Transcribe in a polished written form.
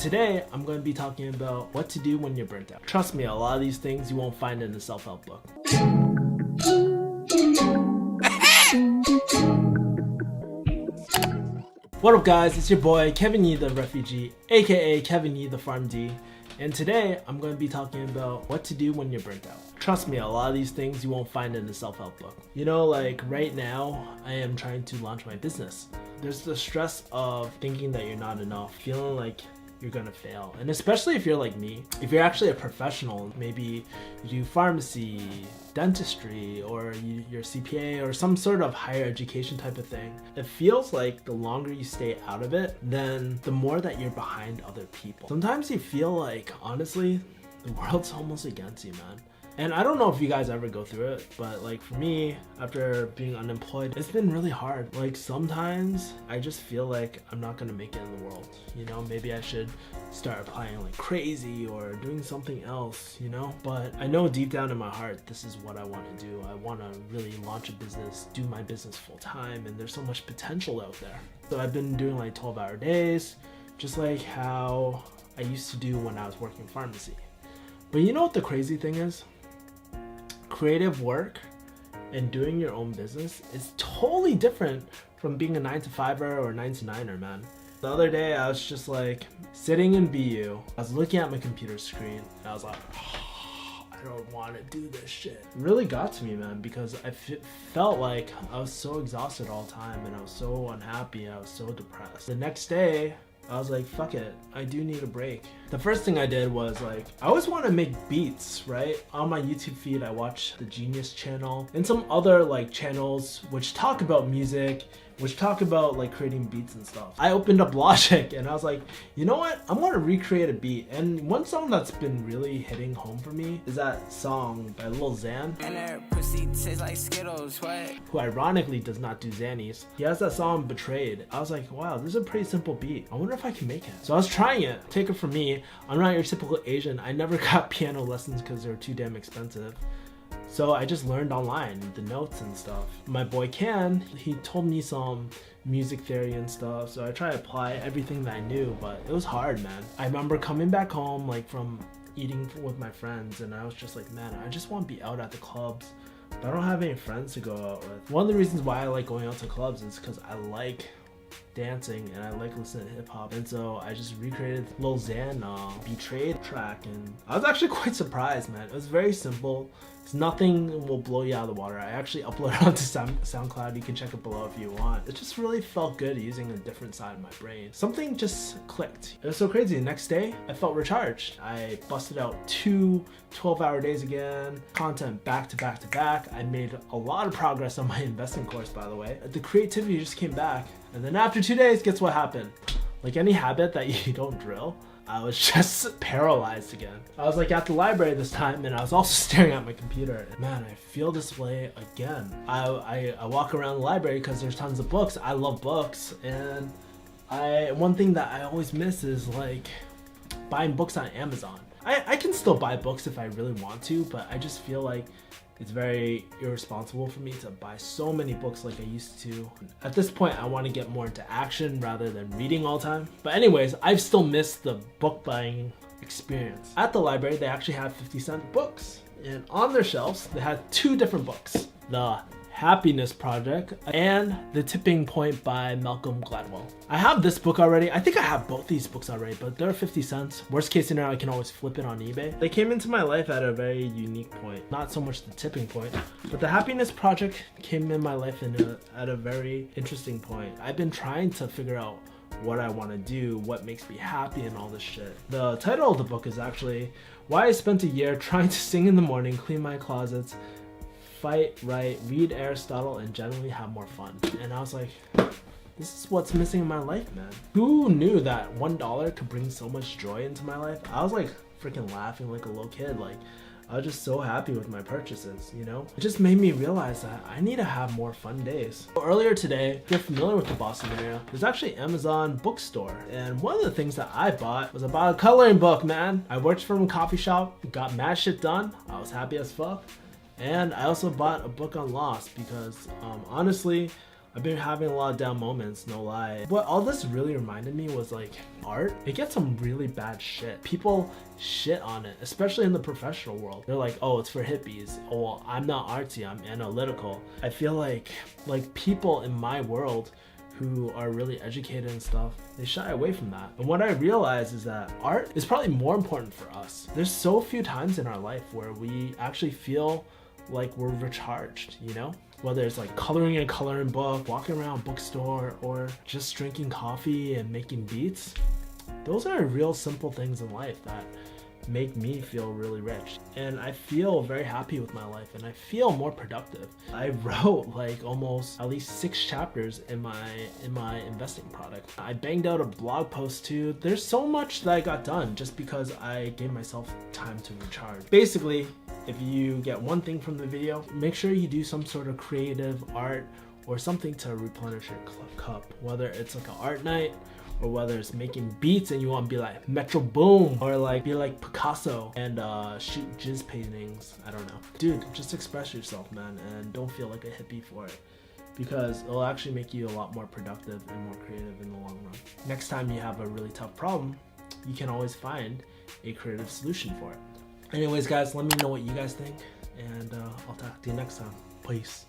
Today, I'm going to be talking about what to do when you're burnt out. Trust me, a lot of these things you won't find in a self-help book. What up guys, it's your boy Kevin Yee the Refugee, aka Kevin Yee the Farm D, and today I'm going to be talking about what to do when you're burnt out. Trust me, a lot of these things you won't find in a self-help book. You know, like right now, I am trying to launch my business. There's the stress of thinking that you're not enough, feeling like you're gonna fail. And especially if you're like me, if you're actually a professional, maybe you do pharmacy, dentistry, or you're CPA or some sort of higher education type of thing, it feels like the longer you stay out of it, then the more that you're behind other people. Sometimes you feel like, honestly, the world's almost against you, man. And I don't know if you guys ever go through it, but like for me, after being unemployed, it's been really hard. Like sometimes I just feel like I'm not gonna make it in the world. You know, maybe I should start applying like crazy or doing something else, you know? But I know deep down in my heart, this is what I want to do. I want to really launch a business, do my business full time, and there's so much potential out there. So I've been doing like 12-hour days, just like how I used to do when I was working pharmacy. But you know what the crazy thing is? Creative work and doing your own business is totally different from being a 9-to-5er or 9-to-9er, man. The other day I was just like sitting in BU, I was looking at my computer screen and I was like, oh, I don't want to do this shit. It really got to me, man, because I felt like I was so exhausted all the time and I was so unhappy, I was so depressed. The next day I was like, fuck it, I do need a break. The first thing I did was like, I always want to make beats, right? On my YouTube feed, I watch the Genius channel and some other like channels which talk about music, which talk about like creating beats and stuff. I opened up Logic and I was like, you know what? I'm gonna recreate a beat. And one song that's been really hitting home for me is that song by Lil Xan. And her pussy tastes like Skittles, what? Who ironically does not do Xannies. He has that song Betrayed. I was like, wow, this is a pretty simple beat. I wonder if I can make it. So I was trying it. Take it from me, I'm not your typical Asian. I never got piano lessons because they're too damn expensive. So I just learned online, the notes and stuff. My boy Can, he told me some music theory and stuff, so I tried to apply everything that I knew, but it was hard, man. I remember coming back home like from eating with my friends and I was just like, man, I just want to be out at the clubs, but I don't have any friends to go out with. One of the reasons why I like going out to clubs is because I like dancing and I like listening to hip-hop, and so I just recreated Lil Xan Betrayed track, and I was actually quite surprised, man. It was very simple. It's nothing will blow you out of the water. I actually uploaded it onto SoundCloud. You can check it below if you want. It just really felt good using a different side of my brain. Something just clicked. It was so crazy. The next day, I felt recharged. I busted out 2 12-hour days again, content back to back to back. I made a lot of progress on my investing course, by the way. The creativity just came back. And then after 2 days, guess what happened? Like any habit that you don't drill, I was just paralyzed again. I was like at the library this time and I was also staring at my computer. And man, I feel this way again. I walk around the library because there's tons of books. I love books, and one thing that I always miss is like buying books on Amazon. I can still buy books if I really want to, but I just feel like it's very irresponsible for me to buy so many books like I used to. At this point, I want to get more into action rather than reading all the time. But anyways, I've still missed the book buying experience. At the library, they actually have 50-cent books. And on their shelves, they had 2 different books. The Happiness Project and The Tipping Point by Malcolm Gladwell. I have this book already. I think I have both these books already, but they're 50 cents. Worst case scenario, I can always flip it on eBay. They came into my life at a very unique point. Not so much The Tipping Point, but The Happiness Project came in my life at a very interesting point. I've been trying to figure out what I want to do, what makes me happy, and all this shit. The title of the book is actually Why I Spent a Year Trying to Sing in the Morning, Clean My Closets, Fight, write, read Aristotle, and generally have more fun. And I was like, this is what's missing in my life, man. Who knew that $1 could bring so much joy into my life? I was like freaking laughing like a little kid. Like I was just so happy with my purchases, you know? It just made me realize that I need to have more fun days. Earlier today, if you're familiar with the Boston area, there's actually Amazon bookstore. And one of the things that I bought was a coloring book, man. I worked from a coffee shop, got mad shit done. I was happy as fuck. And I also bought a book on loss because honestly, I've been having a lot of down moments, no lie. What all this really reminded me was like art. It gets some really bad shit. People shit on it, especially in the professional world. They're like, oh, it's for hippies. Oh, well, I'm not artsy, I'm analytical. I feel like people in my world who are really educated and stuff, they shy away from that. And what I realize is that art is probably more important for us. There's so few times in our life where we actually feel like we're recharged, you know? Whether it's like coloring in a coloring book, walking around a bookstore, or just drinking coffee and making beats. Those are real simple things in life that make me feel really rich, and I feel very happy with my life, and I feel more productive. I wrote like almost at least 6 chapters in my investing product. I banged out a blog post too. There's so much that I got done just because I gave myself time to recharge. Basically, if you get one thing from the video, make sure you do some sort of creative art or something to replenish your cup, whether it's like an art night, or whether it's making beats and you want to be like Metro Boom, or like be like Picasso and shoot jizz paintings. I don't know. Dude, just express yourself, man, and don't feel like a hippie for it, because it'll actually make you a lot more productive and more creative in the long run. Next time you have a really tough problem, you can always find a creative solution for it. Anyways, guys, let me know what you guys think, and I'll talk to you next time. Peace.